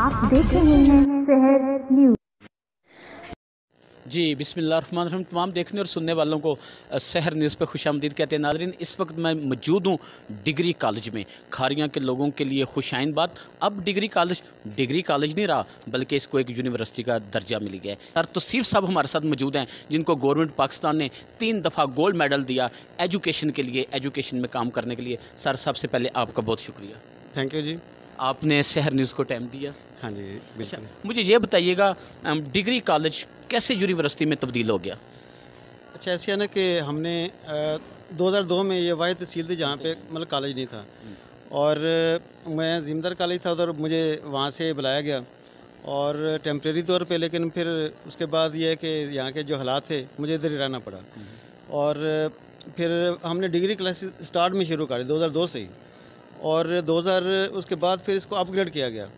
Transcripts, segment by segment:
आप देख रहे हैं शहर न्यूज़। जी बिस्मिल्लाहिर्रहमानिर्रहीम। तमाम देखने और सुनने वालों को शहर न्यूज़ पर खुशामदीद कहते हैं। नाज़रीन, इस वक्त मैं मौजूद हूँ डिग्री कॉलेज में। खारियाँ के लोगों के लिए खुशाइन बात, अब डिग्री कॉलेज नहीं रहा, बल्कि इसको एक यूनिवर्सिटी का दर्जा मिल गया है। सर तौसीफ साहब हमारे साथ मौजूद हैं, जिनको गवर्नमेंट पाकिस्तान ने 3 दफ़ा गोल्ड मेडल दिया एजुकेशन के लिए, एजुकेशन में काम करने के लिए। सर सबसे पहले आपका बहुत शुक्रिया। थैंक यू जी। आपने शहर न्यूज़ को टाइम दिया। हाँ जी बिल्कुल। मुझे ये बताइएगा, डिग्री कॉलेज कैसे यूनिवर्सिटी में तब्दील हो गया? अच्छा, ऐसे है ना कि हमने 2002 में ये वाहिद तहसील थी जहाँ पे मतलब कॉलेज नहीं था, और मैं ज़िमदार कॉलेज था उधर, मुझे वहाँ से बुलाया गया और टेम्प्रेरी तौर पे, लेकिन फिर उसके बाद ये है कि यहाँ के जो हालात थे मुझे इधर ही रहना पड़ा। और फिर हमने डिग्री क्लासेस स्टार्ट में शुरू करी 2002 से ही, और 2000 उसके बाद फिर इसको अपग्रेड किया गया।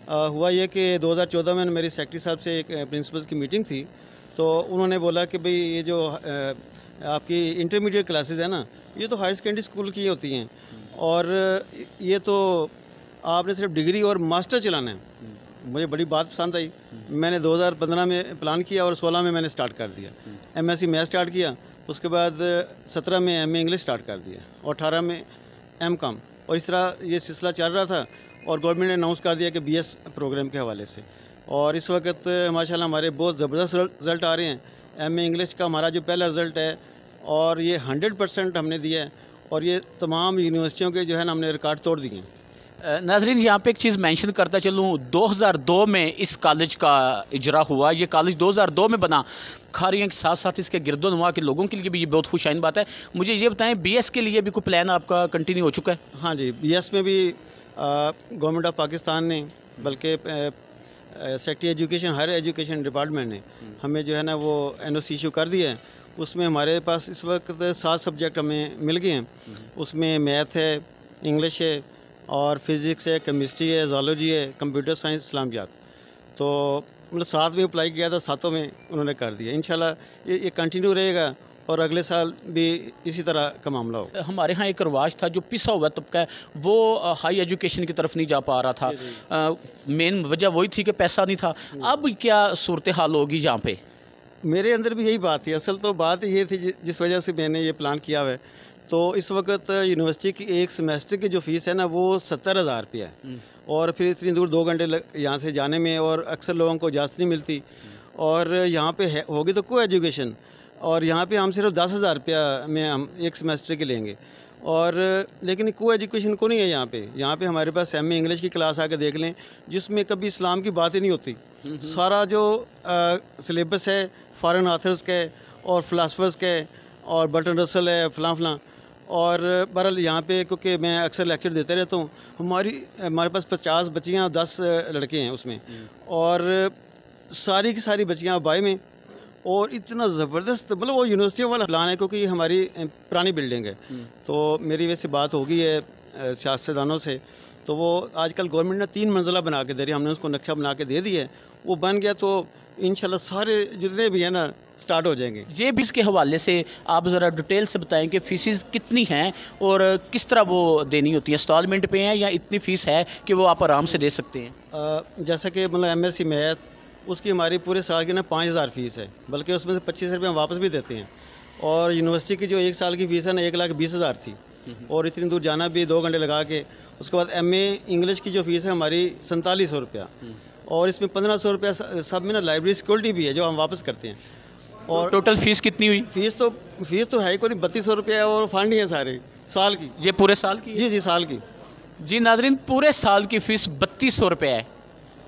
हुआ ये कि 2014 में मेरी सेक्रेटरी साहब से एक प्रिंसिपल्स की मीटिंग थी, तो उन्होंने बोला कि भाई ये जो आपकी इंटरमीडिएट क्लासेस है ना, ये तो हायर सेकेंडरी स्कूल की होती हैं, और ये तो आपने सिर्फ डिग्री और मास्टर चलाना है। मुझे बड़ी बात पसंद आई। मैंने 2015 में प्लान किया और 16 में मैंने स्टार्ट कर दिया। एमएससी मैथ स्टार्ट किया, उसके बाद 17 में एमए इंग्लिश स्टार्ट कर दिया और 18 में एमकॉम, और इस तरह ये सिलसिला चल रहा था। और गवर्नमेंट ने अनाउंस कर दिया कि बीएस प्रोग्राम के हवाले से, और इस वक्त माशाल्लाह हमारे बहुत ज़बरदस्त रिज़ल्ट आ रहे हैं। एमए इंग्लिश का हमारा जो पहला रिज़ल्ट है, और ये 100% हमने दिया है, और ये तमाम यूनिवर्सिटियों के जो है ना हमने रिकॉर्ड तोड़ दिए हैं। नाज़रीन, यहाँ पे एक चीज़ मेंशन करता चलूँ, 2002 में इस कॉलेज का इजरा हुआ। ये कॉलेज 2002 में बना। खारियाँ के साथ साथ इसके गिरदोनवा के लोगों के लिए भी ये बहुत खुशाइन बात है। मुझे ये बताएं, बीएस के लिए भी कोई प्लान आपका कंटिन्यू हो चुका है? हाँ जी, बीएस में भी गवर्नमेंट ऑफ पाकिस्तान ने, बल्कि secretary education, higher education department ने हमें जो है ना वो एनओसी इशू कर दिया है। उसमें हमारे पास इस वक्त 7 सब्जेक्ट हमें मिल गए हैं। उसमें मैथ है, इंग्लिश है, और फिज़िक्स है, केमिस्ट्री है, ज़ूलॉजी है, कंप्यूटर साइंस, इस्लामियात। तो मतलब 7 में अप्लाई किया था, 7 में उन्होंने कर दिया। इंशाल्लाह ये कंटिन्यू रहेगा, और अगले साल भी इसी तरह का मामला हो। हमारे यहाँ एक रवाज था, जो पिसा हुआ तबका है वो हाई एजुकेशन की तरफ नहीं जा पा रहा था। मेन वजह वही थी कि पैसा नहीं था। अब क्या सूरत हाल होगी यहाँ पे? मेरे अंदर भी यही बात थी। असल तो बात ये थी जिस वजह से मैंने ये प्लान किया हुआ है। तो इस वक्त यूनिवर्सिटी की एक सेमेस्टर की जो फ़ीस है ना, वो 70,000 रुपया है, और फिर इतनी दूर 2 घंटे यहाँ से जाने में, और अक्सर लोगों को इजाज़त नहीं मिलती। और यहाँ पे होगी तो को एजुकेशन, और यहाँ पे हम सिर्फ 10,000 रुपया में हम एक सेमेस्टर के लेंगे, और लेकिन को एजुकेशन को नहीं है यहाँ पे। यहाँ पे हमारे पास एमए इंग्लिश की क्लास आके देख लें, जिसमें कभी इस्लाम की बात ही नहीं होती। सारा जो सिलेबस है फॉरेन ऑथर्स के और फ़िलासफ़र्स के, और बर्टन रसल है, फ़लाँ। और बहरहाल यहाँ पे क्योंकि मैं अक्सर लेक्चर देते रहता हूँ, हमारे पास 50 बच्चियाँ, 10 लड़के हैं उसमें, और सारी की सारी बच्चियाँ बाई में, और इतना ज़बरदस्त मतलब वो यूनिवर्सिटी वाला प्लान है, क्योंकि ये हमारी पुरानी बिल्डिंग है। तो मेरी वैसे बात हो गई है सियासतदानों से, तो वो आजकल गवर्नमेंट ने 3 मंजिला बना के दे रही है। हमने उसको नक्शा बना के दे दिया है, वो बन गया तो इंशाल्लाह सारे जितने भी हैं ना स्टार्ट हो जाएंगे। ये भी इसके हवाले से आप ज़रा डिटेल से बताएं कि फ़ीसेस कितनी हैं और किस तरह वो देनी होती है? इंस्टॉलमेंट पे हैं या इतनी फ़ीस है कि वो आप आराम से दे सकते हैं? जैसा कि मतलब एमएससी मैथ, उसकी हमारी पूरे साल की ना 5,000 फ़ीस है, बल्कि उसमें से 25 रुपये हम वापस भी देते हैं। और यूनिवर्सिटी की जो 1 साल की फ़ीस है ना, 1,20,000 थी, और इतनी दूर जाना भी 2 घंटे लगा के। उसके बाद एमए इंग्लिश की जो फ़ीस है हमारी 4700 रुपया, और इसमें 1500 रुपया सब में ना लाइब्रेरी सिक्योरिटी भी है जो हम वापस करते हैं। और टोटल फ़ीस कितनी हुई? फ़ीस तो है कोई 3200 रुपया, और फंड ही है सारे साल की। ये पूरे साल की? जी साल की। जी नाज़रीन, पूरे साल की फ़ीस 3200 रुपये है।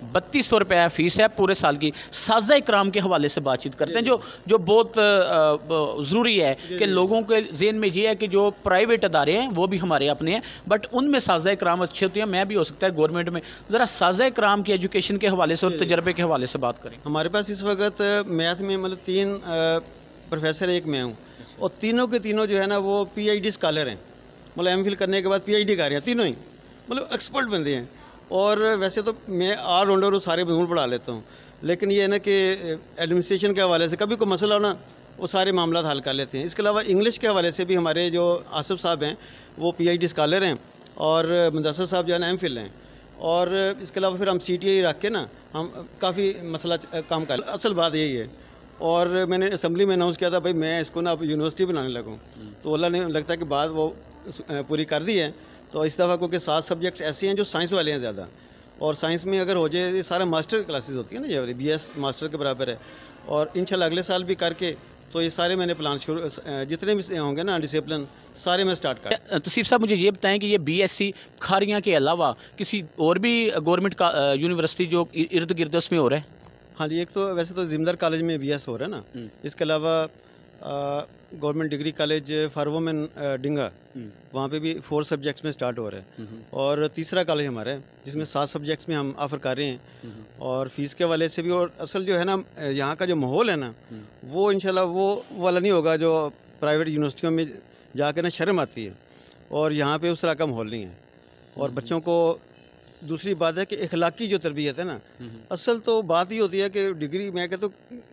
3200 रुपये फ़ीस है पूरे साल की। साज़ा इकराम के हवाले से बातचीत करते हैं, जो बहुत ज़रूरी है कि लोगों के ज़हन में ये है कि जो प्राइवेट अदारे हैं वो भी हमारे अपने हैं, बट उनमें साज़ा इकराम अच्छी होती है। मैं भी हो सकता है गवर्नमेंट में। ज़रा साज़ा इकराम की एजुकेशन के हवाले से और तजर्बे के हवाले से बात करें। हमारे पास इस वक्त मैथ में मतलब 3 प्रोफेसर, एक मैं हूँ, और तीनों के तीनों जो है ना वो PhD स्कॉलर हैं। मतलब एमफिल करने के बाद PhD कर रहे हैं तीनों ही, मतलब एक्सपर्ट बंदे हैं। और वैसे तो मैं ऑलराउंडर हूँ, सारे बिल्कुल पढ़ा लेता हूँ, लेकिन ये है ना कि एडमिनिस्ट्रेशन के हवाले से कभी कोई मसला हो ना, वो सारे मामला हल कर लेते हैं। इसके अलावा इंग्लिश के हवाले से भी हमारे जो आसिफ साहब हैं वो PhD स्कॉलर हैं, और मुदस्सर साहब जो है ना एमफिल हैं। और इसके अलावा फिर हम CTI रख के ना हम काफ़ी मसला काम कर, असल बात यही है। और मैंने असम्बली में अनाउंस किया था भाई मैं इसको ना अब यूनिवर्सिटी बनाने लगूँ, तो अल्लाह ने लगता है कि बात वो पूरी कर दी है। तो इस दफ़ा क्योंकि 7 सब्जेक्ट्स ऐसे हैं जो साइंस वाले हैं ज़्यादा, और साइंस में अगर हो जाए ये सारा मास्टर क्लासेस होती है ना, ये BS मास्टर के बराबर है। और इंशाल्लाह अगले साल भी करके तो ये सारे मैंने प्लान शुरू जितने भी होंगे ना डिसिप्लिन सारे मैं स्टार्ट कर। तसीफ साहब मुझे ये बताएं कि ये BSc खारियाँ के अलावा किसी और भी गवर्नमेंट का यूनिवर्सिटी जो इर्द गिर्द उसमें हो रहा है? हाँ जी, एक तो वैसे तो जिमदार कॉलेज में BS हो रहा है ना, इसके अलावा government degree college for women Dinga, वहाँ पे भी 4 सब्जेक्ट्स में स्टार्ट हो रहा है। और तीसरा कॉलेज हमारा है जिसमें 7 सब्जेक्ट्स में हम ऑफ़र कर रहे हैं। और फीस के वाले से भी, और असल जो है ना यहाँ का जो माहौल है ना वो इंशाल्लाह वो वाला नहीं होगा जो प्राइवेट यूनिवर्सिटियों में जाकर ना शर्म आती है, और यहाँ पे उस तरह का माहौल नहीं है। और बच्चों को दूसरी बात है कि इखलाकी जो तरबियत है ना, असल तो बात ही होती है कि डिग्री, मैं कहता हूँ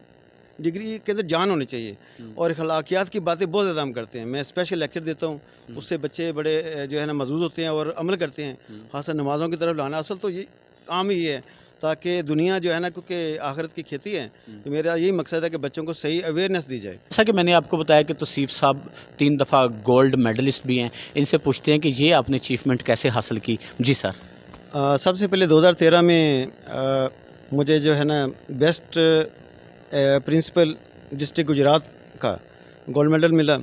डिग्री के अंदर जान होनी चाहिए, और अखलाकियात की बातें बहुत ज़्यादा हम करते हैं। मैं स्पेशल लेक्चर देता हूँ, उससे बच्चे बड़े जो है ना मजबूत होते हैं और अमल करते हैं, खासकर नमाज़ों की तरफ लाना। असल तो ये काम ही है ताकि दुनिया जो है ना, क्योंकि आखिरत की खेती है, तो मेरा यही मकसद है कि बच्चों को सही अवेयरनेस दी जाए। जैसा कि मैंने आपको बताया कि तौसीफ साहब 3 दफ़ा गोल्ड मेडलिस्ट भी हैं, इनसे पूछते हैं कि ये आपने अचीवमेंट कैसे हासिल की? जी सर। सबसे पहले 2013 में मुझे जो है ना बेस्ट प्रिंसिपल डिस्ट्रिक्ट गुजरात का गोल्ड मेडल मिला।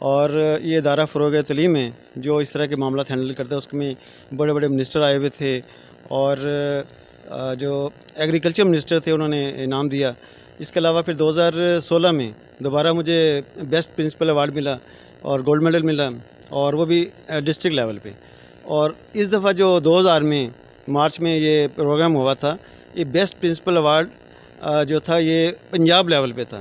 और ये इदारा फ़रोग़ तलीम है जो इस तरह के मामला हैंडल करता है, उसमें बड़े बड़े मिनिस्टर आए हुए थे, और जो एग्रीकल्चर मिनिस्टर थे उन्होंने इनाम दिया। इसके अलावा फिर 2016 में दोबारा मुझे बेस्ट प्रिंसिपल अवार्ड मिला और गोल्ड मेडल मिला, और वो भी डिस्ट्रिक्ट लेवल पे। और इस दफ़ा जो 2000 में मार्च में ये प्रोग्राम हुआ था, ये बेस्ट प्रिंसिपल अवार्ड जो था ये पंजाब लेवल पे था।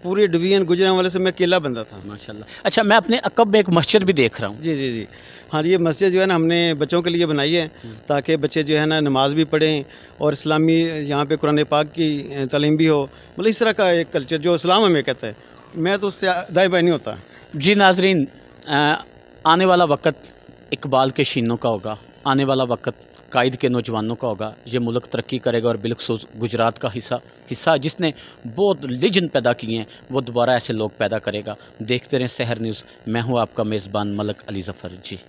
पूरे डिवीज़न गुजरांवाले से मैं अकेला बंदा था। माशाल्लाह। अच्छा, मैं अपने अकब में एक मस्जिद भी देख रहा हूँ। जी। हाँ जी, ये मस्जिद जो है ना हमने बच्चों के लिए बनाई है ताकि बच्चे जो है ना नमाज भी पढ़ें और इस्लामी यहाँ पे कुरान पाक की तालीम भी हो। मतलब इस तरह का एक कल्चर जो इस्लाम हमें कहता है, मैं तो उससे दाएं-बाएं नहीं होता। जी नाजरीन, आने वाला वक्त इकबाल के शीनों का होगा, आने वाला वक्त कायद के नौजवानों का होगा। ये मुल्क तरक्की करेगा, और बिलखुसूस गुजरात का हिस्सा जिसने बहुत लेजेंड पैदा किए हैं, वो दोबारा ऐसे लोग पैदा करेगा। देखते रहें सहर न्यूज़। मैं हूँ आपका मेज़बान मलक अली ज़फ़र। जी।